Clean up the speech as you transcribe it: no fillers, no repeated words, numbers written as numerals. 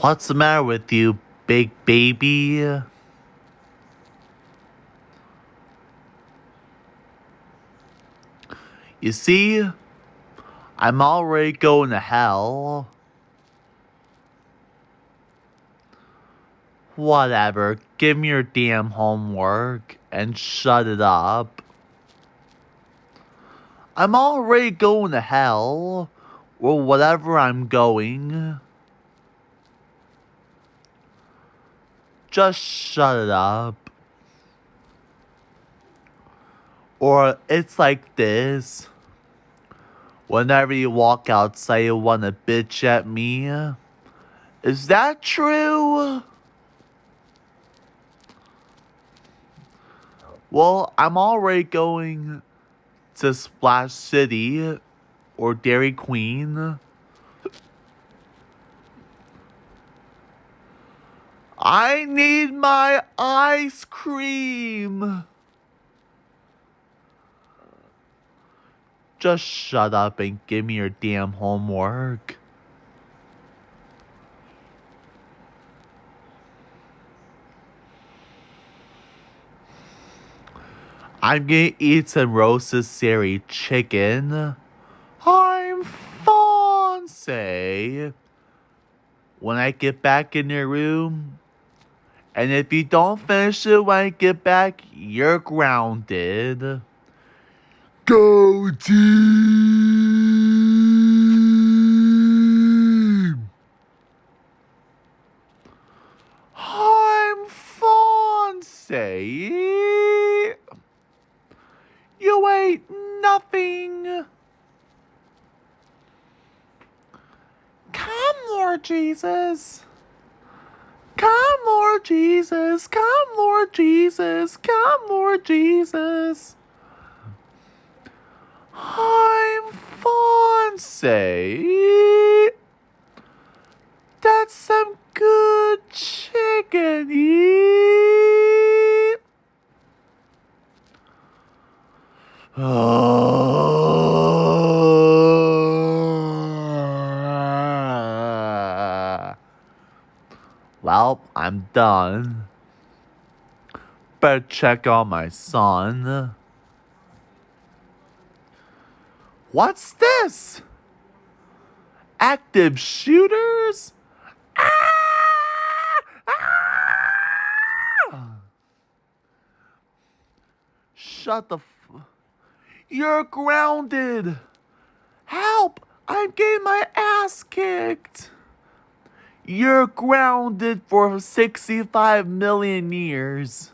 What's the matter with you, big baby? You see, I'm already going to hell. Whatever, give me your damn homework and shut it up. I'm already going to hell, or whatever I'm going. Just shut it up. Or it's like this. Whenever you walk outside, you want to bitch at me. Is that true? Well, I'm already going to Splash City or Dairy Queen. I need my ice cream. Just shut up and give me your damn homework. I'm gonna eat some rotisserie chicken. I'm Fonse. When I get back in your room, and if you don't finish it when I get back, you're grounded. Go team! I'm Fonse. You ain't nothing. Come, Lord Jesus. Come, Lord Jesus. Come, Lord Jesus. Come, Lord Jesus. I'm Fonse. That's some good chicken. Eat. Well, I'm done. Better check on my son. What's this? Active shooters? Ah! Ah! Shut the You're grounded! Help! I'm getting my ass kicked! You're grounded for 65 million years.